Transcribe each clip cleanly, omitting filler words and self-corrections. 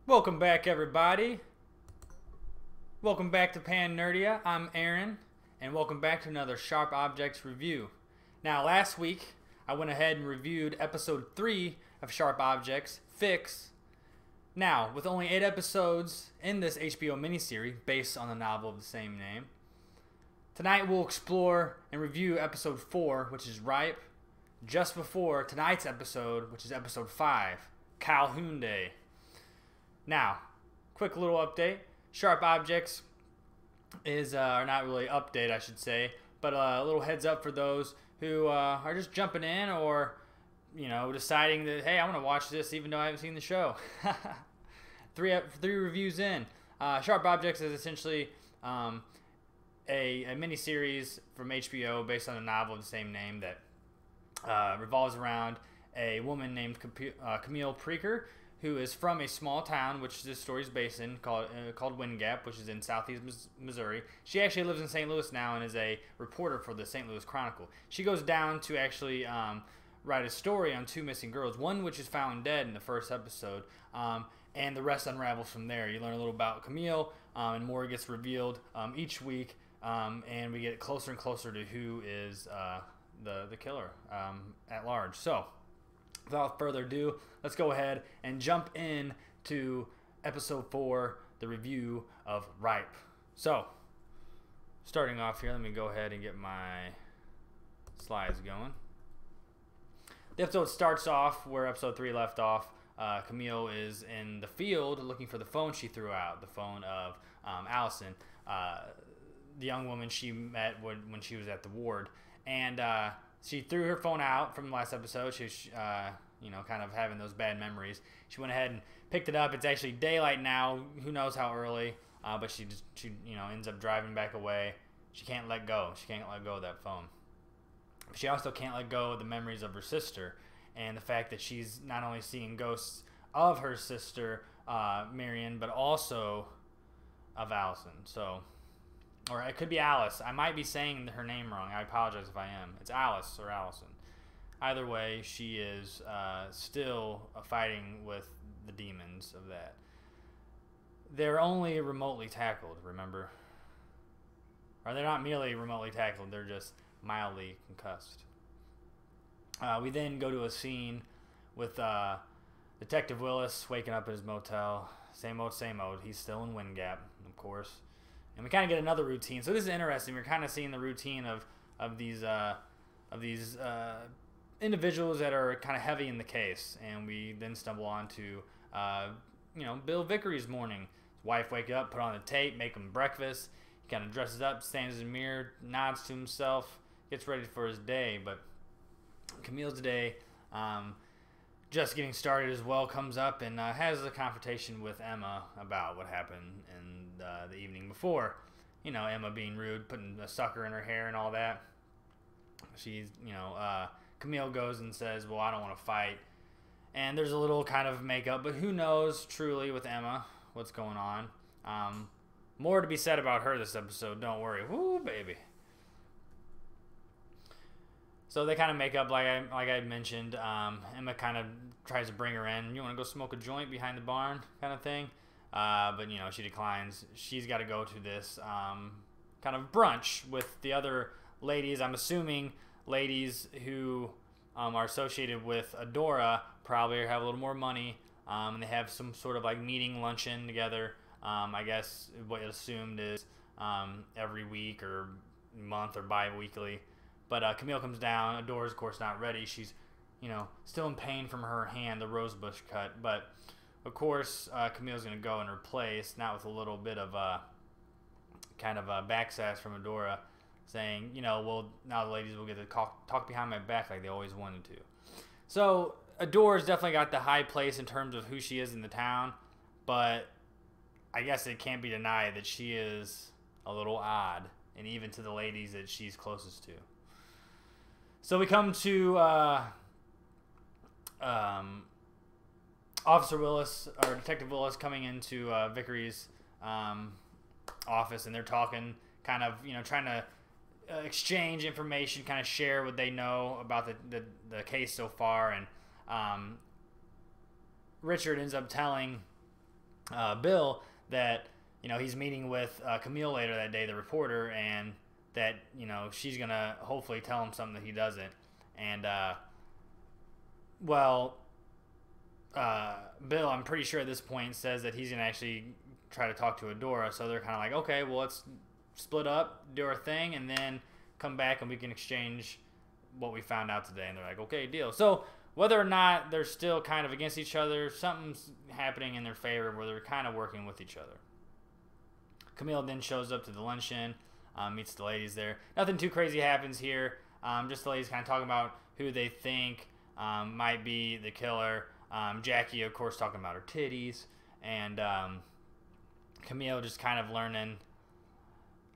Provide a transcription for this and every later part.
Welcome back, everybody. Welcome back to PanNerdia. I'm Aaron, and welcome back to another Sharp Objects review. Now, last week, I went ahead and reviewed episode 3 of Sharp Objects, Fix. Now, with only 8 episodes in this HBO miniseries based on the novel of the same name, tonight we'll explore and review episode 4, which is Ripe, just before tonight's episode, which is episode 5, Calhoun Day. Now, quick little update. Sharp Objects is, or not really update, I should say, but a little heads up for those who are just jumping in or, deciding that, hey, I want to watch this even though I haven't seen the show. Three reviews in. Sharp Objects is essentially a mini-series from HBO based on a novel of the same name that revolves around a woman named Camille Preaker, who is from a small town, which this story is based in, called Wind Gap, which is in southeast Missouri. She actually lives in St. Louis now and is a reporter for the St. Louis Chronicle. She goes down to actually write a story on 2 missing girls, one which is found dead in the first episode, and the rest unravels from there. You learn a little about Camille, and more gets revealed each week, and we get closer and closer to who is the killer at large. So, without further ado, let's go ahead and jump in to episode 4, the review of Ripe. So, starting off here, let me go ahead and get my slides going. The episode starts off where episode 3 left off. Camille is in the field looking for the phone she threw out, the phone of Allison, the young woman she met when she was at the ward. And she threw her phone out from the last episode. She was, kind of having those bad memories. She went ahead and picked it up. It's actually daylight now. Who knows how early? But she ends up driving back away. She can't let go. She can't let go of that phone. She also can't let go of the memories of her sister and the fact that she's not only seeing ghosts of her sister, Marion, but also of Allison. So, or it could be Alice. I might be saying her name wrong. I apologize if I am. It's Alice or Allison. Either way, she is still fighting with the demons of that. They're only remotely tackled, remember? Or they're not merely remotely tackled, they're just mildly concussed. We then go to a scene with Detective Willis waking up at his motel. Same old, same old. He's still in Wind Gap, of course. And we kind of get another routine. So this is interesting. We're kind of seeing the routine of these individuals that are kind of heavy in the case. And we then stumble on to, Bill Vickery's morning. His wife wake up, put on the tape, make him breakfast. He kind of dresses up, stands in the mirror, nods to himself, gets ready for his day. But Camille's day, just getting started as well, comes up and has a confrontation with Emma about what happened in the evening before. Emma being rude, putting a sucker in her hair and all that. She's, Camille goes and says, well, I don't want to fight. And there's a little kind of makeup, but who knows truly with Emma what's going on. More to be said about her this episode, don't worry. Woo, baby. So they kind of make up, like I mentioned. Emma kind of tries to bring her in. You want to go smoke a joint behind the barn kind of thing? But, she declines. She's got to go to this kind of brunch with the other ladies. I'm assuming ladies who are associated with Adora probably have a little more money. And they have some sort of like meeting luncheon together. I guess what you assumed is every week or month or bi-weekly. But Camille comes down. Adora's, of course, not ready. She's, still in pain from her hand, the rosebush cut. But, of course, Camille's going to go in her place, not with a little bit of kind of a backsass from Adora, saying, well, now the ladies will get to talk behind my back like they always wanted to. So, Adora's definitely got the high place in terms of who she is in the town. But I guess it can't be denied that she is a little odd, and even to the ladies that she's closest to. So we come to Officer Willis, or Detective Willis, coming into Vickery's office, and they're talking, kind of, trying to exchange information, kind of share what they know about the case so far. And Richard ends up telling Bill that, he's meeting with Camille later that day, the reporter, and that, she's going to hopefully tell him something that he doesn't. And, Bill, I'm pretty sure at this point, says that he's going to actually try to talk to Adora. So they're kind of like, okay, well, let's split up, do our thing, and then come back and we can exchange what we found out today. And they're like, okay, deal. So whether or not they're still kind of against each other, something's happening in their favor where they're kind of working with each other. Camille then shows up to the luncheon, meets the ladies there. Nothing too crazy happens here. Just the ladies kind of talking about who they think might be the killer. Jackie, of course, talking about her titties. And Camille just kind of learning.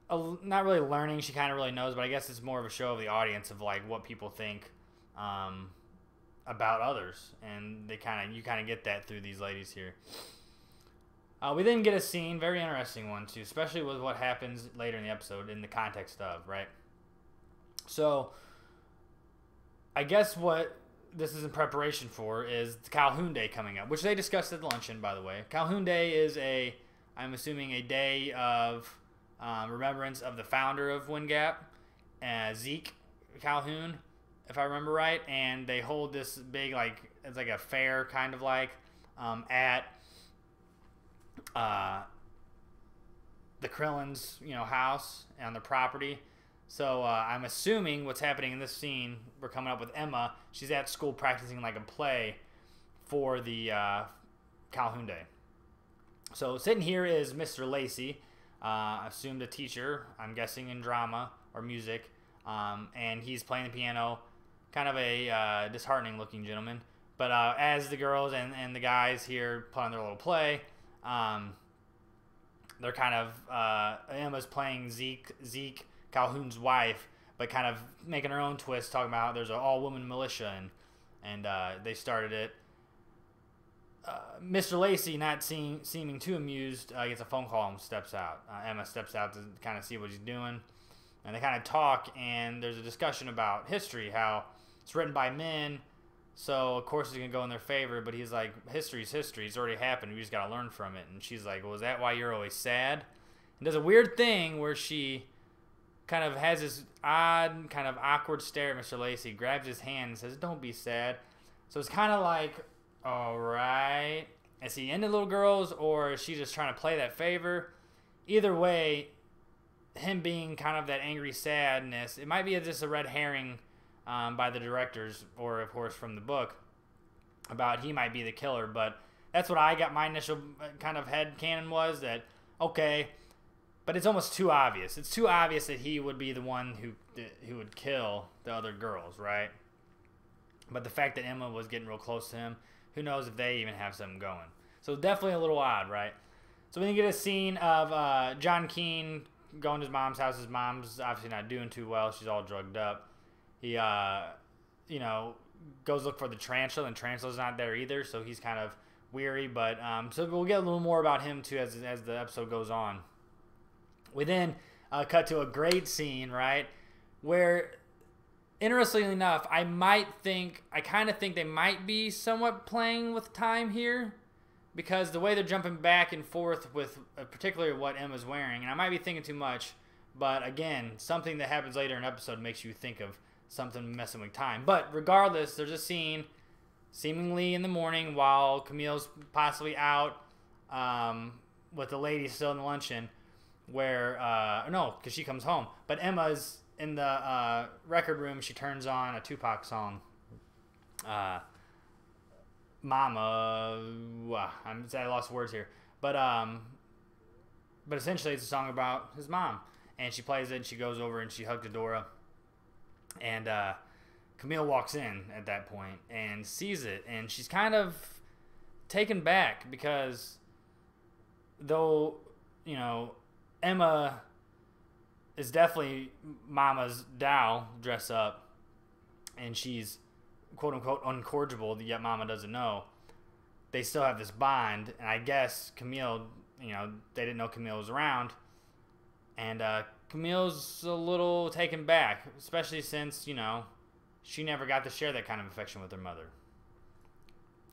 Not really learning. She kind of really knows, but I guess it's more of a show of the audience of like what people think about others. And you kind of get that through these ladies here. We then get a scene, very interesting one too, especially with what happens later in the episode in the context of, right? So, I guess what this is in preparation for is the Calhoun Day coming up, which they discussed at the luncheon, by the way. Calhoun Day is I'm assuming a day of remembrance of the founder of Wind Gap, Zeke Calhoun, if I remember right, and they hold this big, it's like a fair kind of at the Krillins, house on the property. So I'm assuming what's happening in this scene, we're coming up with Emma. She's at school practicing like a play for the Calhoun Day. So sitting here is Mr. Lacey, assumed a teacher, I'm guessing in drama or music, and he's playing the piano. Kind of a disheartening looking gentleman. But as the girls and the guys here put on their little play, they're kind of Emma's playing Zeke Calhoun's wife, but kind of making her own twist, talking about how there's an all-woman militia, and they started it. Mr. Lacey, not seeming too amused, gets a phone call and steps out. Emma steps out to kind of see what he's doing, and they kind of talk, and there's a discussion about history, how it's written by men, so of course it's going to go in their favor, but he's like, history's history, it's already happened, we just got to learn from it. And she's like, well, is that why you're always sad? And does a weird thing where she kind of has this odd, kind of awkward stare at Mr. Lacey, grabs his hand and says, don't be sad. So it's kind of like, all right, is he into little girls, or is she just trying to play that favor? Either way, him being kind of that angry sadness, it might be just a red herring by the directors, or of course from the book, about he might be the killer. But that's what I got, my initial kind of head canon was that, okay, but it's almost too obvious. It's too obvious that he would be the one who would kill the other girls, right? But the fact that Emma was getting real close to him, who knows if they even have something going. So definitely a little odd, right? So we get a scene of John Keane going to his mom's house. His mom's obviously not doing too well. She's all drugged up. He, goes look for the tarantula, and tarantula's not there either, so he's kind of weary. But so we'll get a little more about him too as the episode goes on. We then cut to a great scene, right, where, interestingly enough, I kind of think they might be somewhat playing with time here, because the way they're jumping back and forth with particularly what Emma's wearing, and I might be thinking too much, but again, something that happens later in an episode makes you think of something messing with time. But regardless, there's a scene seemingly in the morning while Camille's possibly out with the ladies still in the luncheon, where no, because she comes home, but Emma's in the record room. She turns on a Tupac song, Mama. I lost words here, but essentially it's a song about his mom, and she plays it and she goes over and she hugs Adora, and Camille walks in at that point and sees it, and she's kind of taken back, because though Emma is definitely Mama's doll dressed up, and she's quote-unquote uncorrigible, yet Mama doesn't know, they still have this bond. And I guess Camille, they didn't know Camille was around, and Camille's a little taken back, especially since, she never got to share that kind of affection with her mother.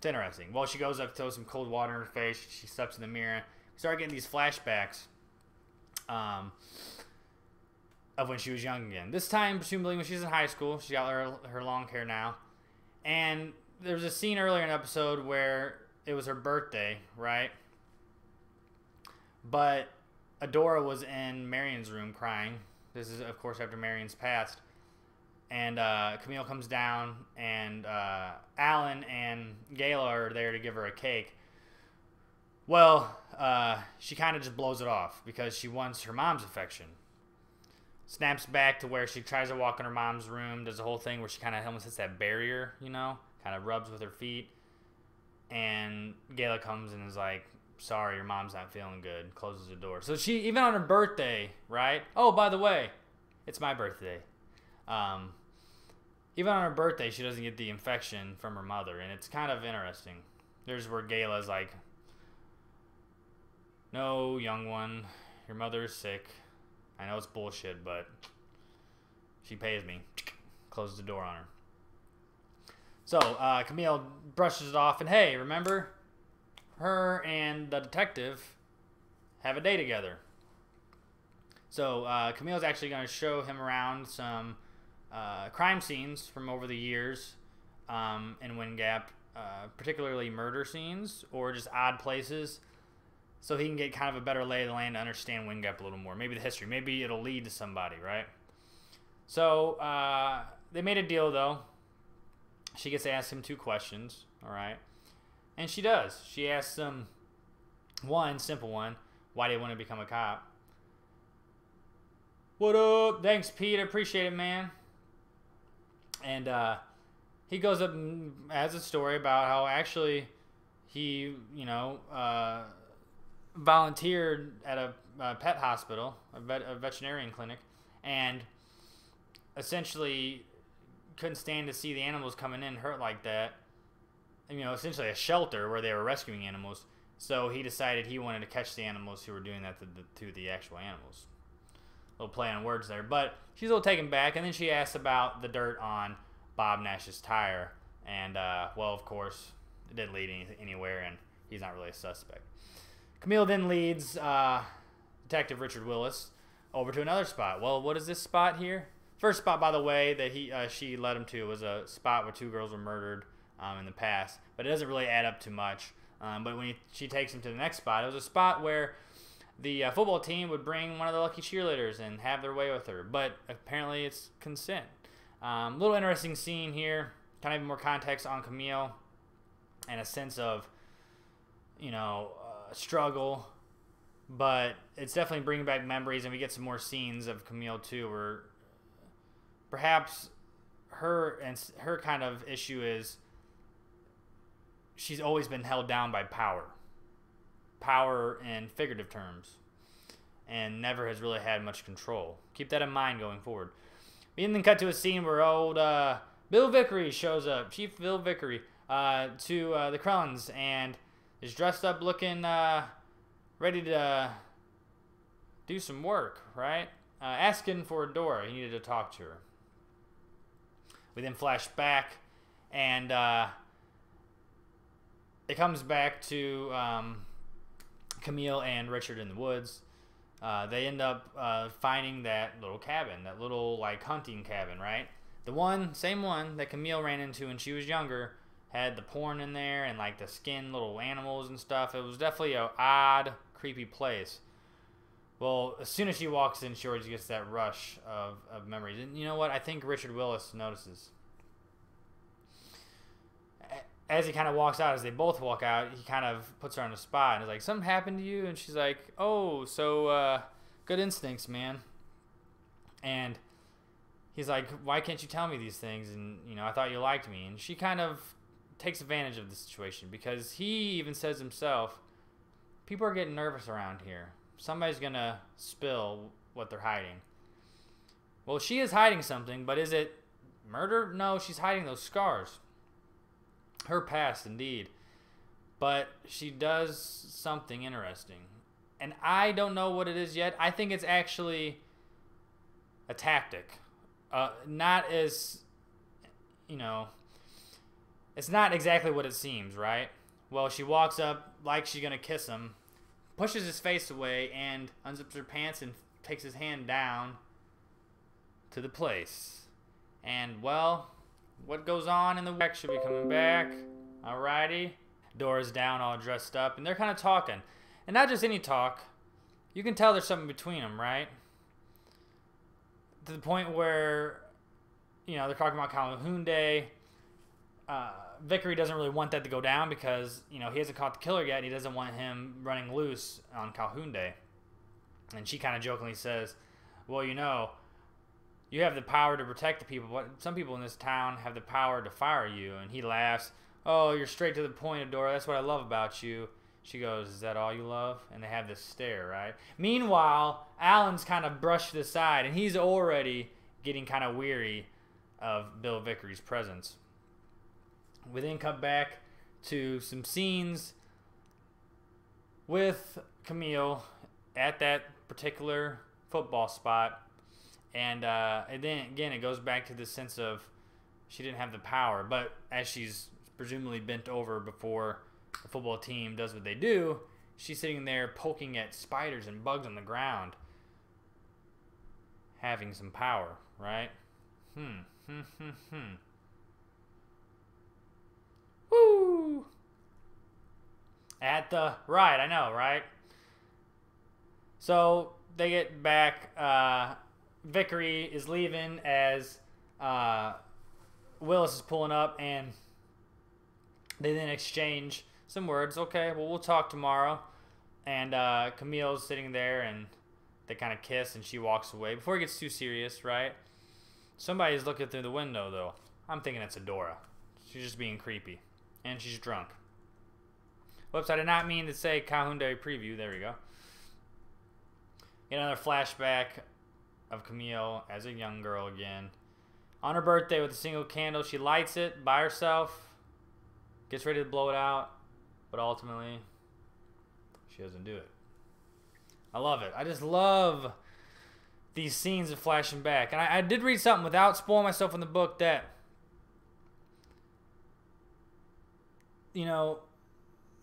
It's interesting. Well, she goes up, throws some cold water in her face. She steps in the mirror. We start getting these flashbacks of when she was young again. This time, presumably when she's in high school. She got her long hair now. And there was a scene earlier in the episode where it was her birthday, right? But Adora was in Marion's room crying. This is, of course, after Marion's passed. And Camille comes down, and Alan and Gayla are there to give her a cake. Well, she kind of just blows it off because she wants her mom's affection. Snaps back to where she tries to walk in her mom's room, does the whole thing where she kind of almost hits that barrier, you know, kind of rubs with her feet. And Gayla comes and is like, sorry, your mom's not feeling good, closes the door. So she, even on her birthday, right? Oh, by the way, it's my birthday. Even on her birthday, she doesn't get the infection from her mother, and it's kind of interesting. There's where Gayla's like, no, young one, your mother is sick. I know it's bullshit, but she pays me. Closes the door on her. So, Camille brushes it off, and hey, remember? Her and the detective have a day together. So, Camille's actually going to show him around some crime scenes from over the years in Wind Gap, particularly murder scenes or just odd places, so he can get kind of a better lay of the land to understand Wind Gap a little more. Maybe the history. Maybe it'll lead to somebody, right? So they made a deal, though. She gets to ask him 2 questions, all right? And she does. She asks him one, simple one, why do you want to become a cop? What up? Thanks, Pete. I appreciate it, man. And he goes up and has a story about how actually he, you know, volunteered at a pet hospital, a veterinarian clinic, and essentially couldn't stand to see the animals coming in hurt like that. You know, essentially a shelter where they were rescuing animals. So he decided he wanted to catch the animals who were doing that to the actual animals. A little play on words there, but she's a little taken back, and then she asks about the dirt on Bob Nash's tire, and well, of course, it didn't lead anywhere, and he's not really a suspect. Camille then leads Detective Richard Willis over to another spot. Well, what is this spot here? First spot, by the way, that she led him to was a spot where 2 girls were murdered in the past, but it doesn't really add up to much. But when she takes him to the next spot, it was a spot where the football team would bring one of the lucky cheerleaders and have their way with her, but apparently it's consent. Little interesting scene here, kind of more context on Camille and a sense of, you know, struggle, but it's definitely bringing back memories, and we get some more scenes of Camille too, where perhaps her kind of issue is she's always been held down by power in figurative terms, and never has really had much control. Keep that in mind going forward. We then cut to a scene where old Bill Vickery shows up, Chief Bill Vickery, to the Krellins, and is dressed up looking ready to do some work, right? Asking for Adora. He needed to talk to her. We then flash back, and it comes back to Camille and Richard in the woods. They end up finding that little cabin, that little like hunting cabin, right? The same one that Camille ran into when she was younger, had the porn in there and like the skin little animals and stuff. It was definitely a odd, creepy place. Well, as soon as she walks in, she always gets that rush of memories. And you know what? I think Richard Willis notices. As he kind of walks out, as they both walk out, he kind of puts her on the spot and is like, something happened to you? And she's like, oh, so good instincts, man. And he's like, why can't you tell me these things? And, you know, I thought you liked me. And she kind of takes advantage of the situation, because he even says himself, people are getting nervous around here. Somebody's going to spill what they're hiding. Well, she is hiding something, but is it murder? No, she's hiding those scars. Her past, indeed. But she does something interesting. And I don't know what it is yet. I think it's actually a tactic. Not as, you know, It's not exactly what it seems, right? Well, she walks up like she's going to kiss him, pushes his face away, and unzips her pants and takes his hand down to the place. And, well, what goes on in the back should be coming back. Alrighty. Dora's down all dressed up, and they're kind of talking. And not just any talk. You can tell there's something between them, right? To the point where, you know, they're talking about Calhoun Day. Vickery doesn't really want that to go down because, you know, he hasn't caught the killer yet, and he doesn't want him running loose on Calhoun Day. And she kind of jokingly says, well, you know, you have the power to protect the people, but some people in this town have the power to fire you. And he laughs. Oh, you're straight to the point, Adora. That's what I love about you. She goes, is that all you love? And they have this stare, right? Meanwhile, Alan's kind of brushed to the side, and he's already getting kind of weary of Bill Vickery's presence. We then cut back to some scenes with Camille at that particular football spot. And then, again, it goes back to the sense of she didn't have the power. But as she's presumably bent over before the football team does what they do, she's sitting there poking at spiders and bugs on the ground, having some power, right? Woo! Right, I know, right? So they get back. Vickery is leaving as Willis is pulling up, and they then exchange some words. Okay, well, we'll talk tomorrow. And Camille's sitting there, and they kind of kiss, and she walks away. Before it gets too serious, right? Somebody's looking through the window, though. I'm thinking it's Adora. She's just being creepy. And she's drunk. Whoops, I did not mean to say Calhoun Day preview. There we go. Get another flashback of Camille as a young girl again. On her birthday with a single candle, she lights it by herself. Gets ready to blow it out. But ultimately, she doesn't do it. I love it. I just love these scenes of flashing back. And I did read something without spoiling myself in the book that, you know,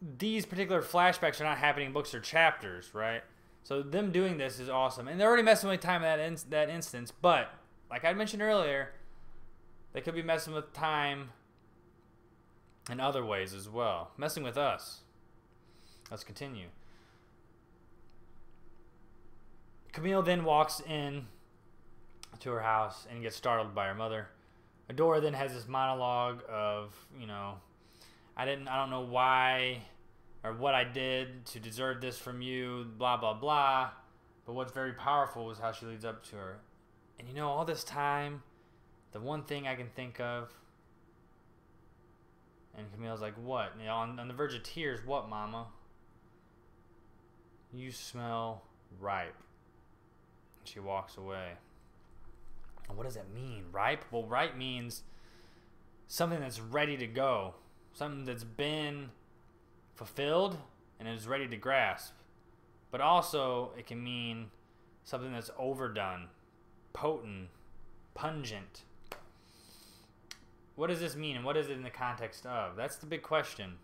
these particular flashbacks are not happening in books or chapters, right? So them doing this is awesome. And they're already messing with time in that instance. But, like I mentioned earlier, they could be messing with time in other ways as well. Messing with us. Let's continue. Camille then walks in to her house and gets startled by her mother. Adora then has this monologue of, you know, I don't know why or what I did to deserve this from you, blah, blah, blah. But what's very powerful is how she leads up to her. And you know, all this time, the one thing I can think of, and Camille's like, what? You know, on the verge of tears, what, Mama? You smell ripe. And she walks away. And what does that mean, ripe? Well, ripe means something that's ready to go. Something that's been fulfilled and is ready to grasp. But also, it can mean something that's overdone, potent, pungent. What does this mean, and what is it in the context of? That's the big question.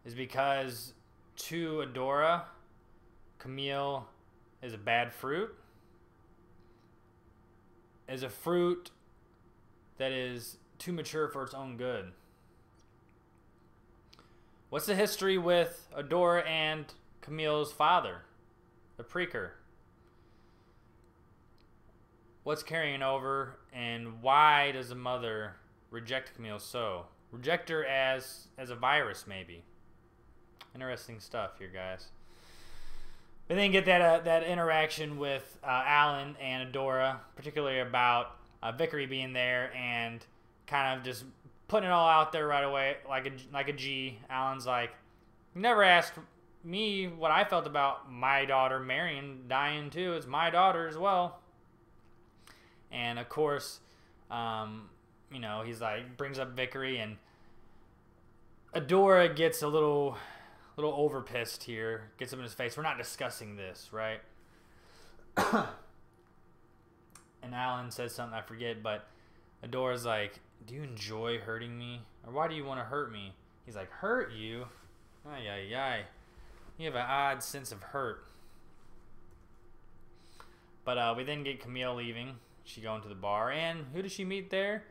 Is because to Adora, Camille is a bad fruit. Is a fruit that is too mature for its own good. What's the history with Adora and Camille's father, the Preaker? What's carrying over, and why does the mother reject Camille so? Reject her as a virus, maybe. Interesting stuff here, guys. But then get that interaction with Alan and Adora, particularly about Vickery being there and kind of just putting it all out there right away, like a G. Alan's like, you never asked me what I felt about my daughter Marion dying too. It's my daughter as well. And of course, you know, he's like, brings up Vickery, and Adora gets a little over pissed here. Gets him in his face. We're not discussing this, right? And Alan says something I forget, but Adora's like, do you enjoy hurting me? Or why do you want to hurt me? He's like, hurt you? Ay, ay, ay. You have an odd sense of hurt. But we then get Camille leaving. She going to the bar. And who does she meet there?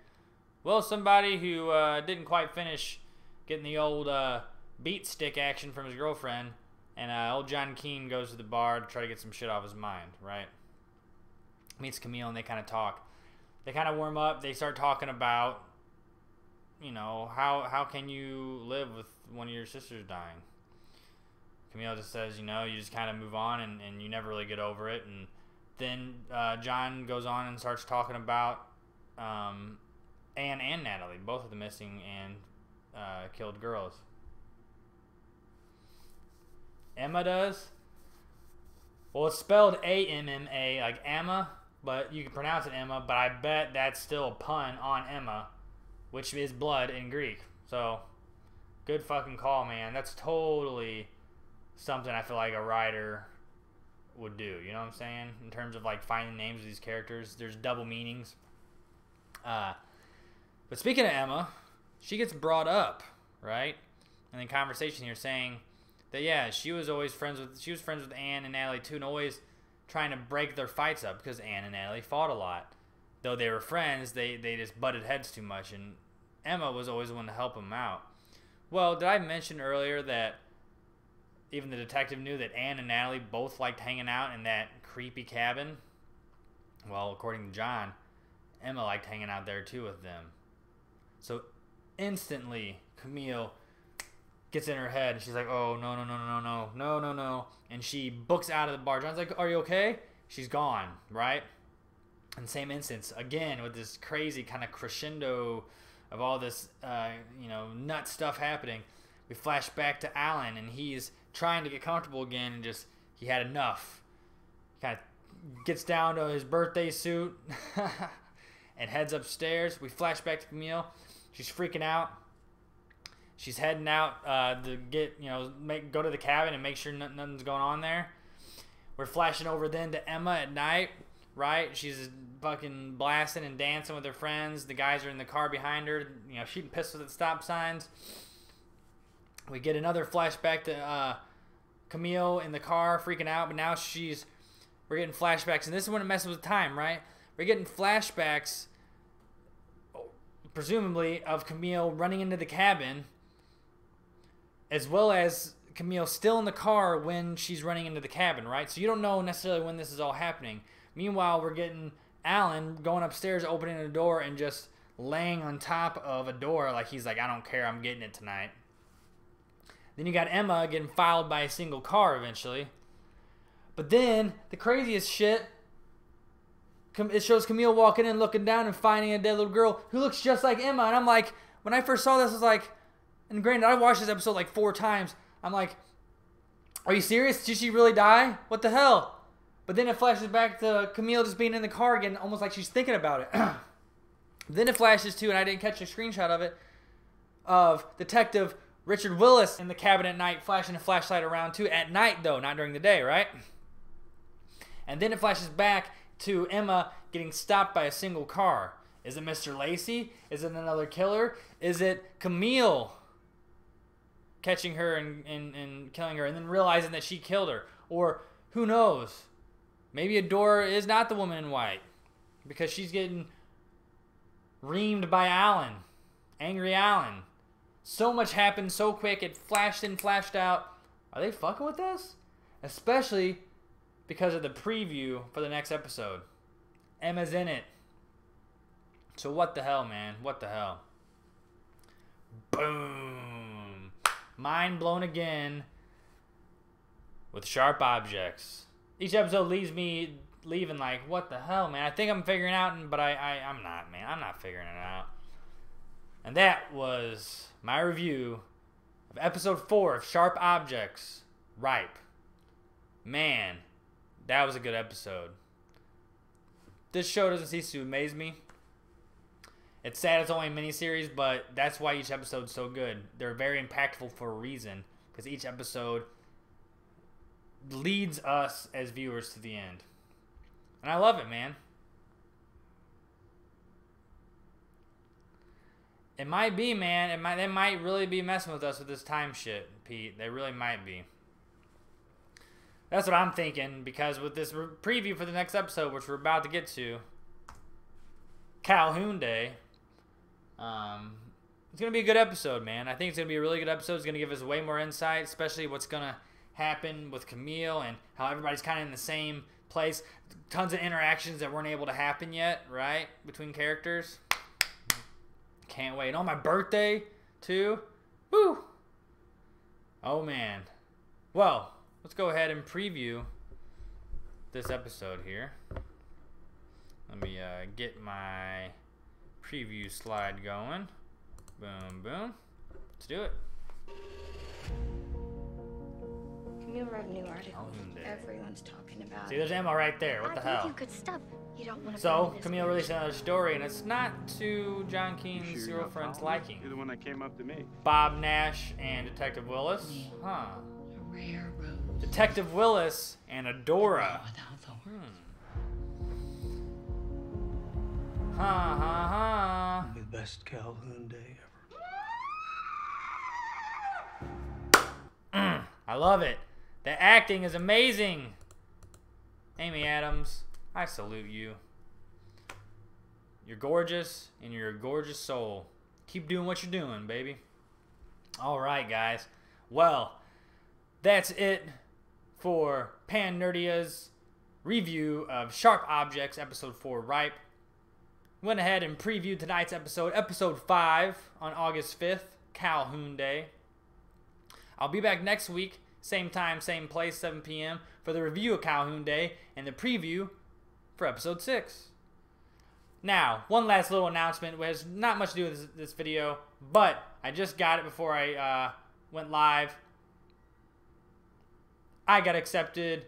Well, somebody who didn't quite finish getting the old beat stick action from his girlfriend. And old John Keane goes to the bar to try to get some shit off his mind, right? Meets Camille and they kind of talk. They kind of warm up. They start talking about, you know, how can you live with one of your sisters dying? Camille just says, you know, you just kind of move on and you never really get over it. And then John goes on and starts talking about Anne and Natalie, both of the missing and killed girls. Emma does. Well, it's spelled A-M-M-A, like Emma, but you can pronounce it Emma, but I bet that's still a pun on Emma, which is blood in Greek. So, good fucking call, man. That's totally something I feel like a writer would do. You know what I'm saying? In terms of like finding names of these characters, there's double meanings. But speaking of Emma, she gets brought up, right? And in conversation here saying that, yeah, she was friends with Anne and Natalie too, and always trying to break their fights up because Anne and Natalie fought a lot. Though they were friends, they just butted heads too much, and Emma was always the one to help them out. Well, did I mention earlier that even the detective knew that Anne and Natalie both liked hanging out in that creepy cabin? Well, according to John, Emma liked hanging out there too with them. So instantly, Camille gets in her head, and she's like, oh, no. And she books out of the bar. John's like, are you okay? She's gone, right? And same instance, again, with this crazy kind of crescendo of all this, nut stuff happening. We flash back to Alan, and he's trying to get comfortable again, and just, he had enough. Kind of gets down to his birthday suit and heads upstairs. We flash back to Camille. She's freaking out. She's heading out to get, go to the cabin and make sure nothing's going on there. We're flashing over then to Emma at night, right? She's fucking blasting and dancing with her friends. The guys are in the car behind her, shooting pistols at stop signs. We get another flashback to Camille in the car freaking out, but now we're getting flashbacks, and this is when it messes with time, right? We're getting flashbacks, presumably, of Camille running into the cabin, as well as Camille still in the car when she's running into the cabin, right? So you don't know necessarily when this is all happening. Meanwhile, we're getting Alan going upstairs, opening the door, and just laying on top of a door like he's like, I don't care, I'm getting it tonight. Then you got Emma getting fouled by a single car eventually. But then, the craziest shit, it shows Camille walking in, looking down, and finding a dead little girl who looks just like Emma. And I'm like, when I first saw this, I was like, and granted, I watched this episode like 4 times. I'm like, are you serious? Did she really die? What the hell? But then it flashes back to Camille just being in the car again, almost like she's thinking about it. Then it flashes to, and I didn't catch a screenshot of it, of Detective Richard Willis in the cabin at night, flashing a flashlight around too. At night, though, not during the day, right? And then it flashes back to Emma getting stopped by a single car. Is it Mr. Lacey? Is it another killer? Is it Camille catching her and killing her and then realizing that she killed her? Or who knows? Maybe Adora is not the woman in white because she's getting reamed by Alan. Angry Alan. So much happened so quick, it flashed in, flashed out. Are they fucking with us? Especially because of the preview for the next episode. Emma's in it. So what the hell, man? What the hell? Boom. Mind blown again with sharp objects. Each episode leaves me leaving like, what the hell, man? I think I'm figuring out, but I'm not, man. I'm not figuring it out. And that was my review of episode 4 of Sharp Objects, Ripe. Man, that was a good episode. This show doesn't cease to amaze me. It's sad it's only a miniseries, but that's why each episode's so good. They're very impactful for a reason, because each episode leads us as viewers to the end. And I love it, man. It might be, man. They might really be messing with us with this time shit, Pete. They really might be. That's what I'm thinking, because with this preview for the next episode, which we're about to get to, Calhoun Day, it's going to be a good episode, man. I think it's going to be a really good episode. It's going to give us way more insight, especially what's going to happen with Camille and how everybody's kind of in the same place. Tons of interactions that weren't able to happen yet, right, between characters. Can't wait. On my birthday, too. Woo! Oh, man. Well, let's go ahead and preview this episode here. Let me get my preview slide going. Boom, boom. Let's do it. Camille wrote a new article. Everyone's talking about. See, there's ammo right there. What the hell? I think you could stop. You don't want to. So, Camille released another story, and it's not to John Keene's girlfriend's liking. You're the one that came up to me. Bob Nash and Detective Willis. Huh. A rare rose. Detective Willis and Adora. Without thorns. Ha ha ha. The best Calhoun day ever. I love it. The acting is amazing. Amy Adams, I salute you. You're gorgeous, and you're a gorgeous soul. Keep doing what you're doing, baby. All right, guys. Well, that's it for PanNerdia's review of Sharp Objects, Episode 4, Ripe. Went ahead and previewed tonight's episode, Episode 5, on August 5th, Calhoun Day. I'll be back next week, same time, same place, 7 p.m., for the review of Calhoun Day and the preview for Episode 6. Now, one last little announcement, which has not much to do with this video, but I just got it before I went live. I got accepted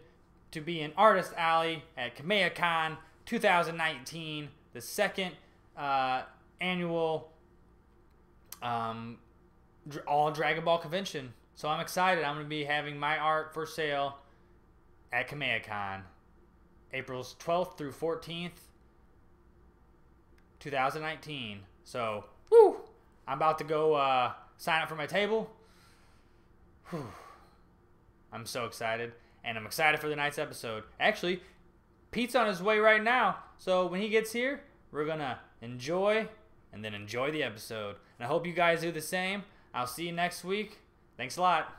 to be in Artist Alley at KamehaCon 2019, the second annual all Dragon Ball convention. So I'm excited. I'm going to be having my art for sale at KamehaCon, April 12th through 14th, 2019. So, woo! I'm about to go sign up for my table. Whew. I'm so excited, and I'm excited for the night's episode. Actually, Pete's on his way right now, so when he gets here, we're going to enjoy and then enjoy the episode. And I hope you guys do the same. I'll see you next week. Thanks a lot.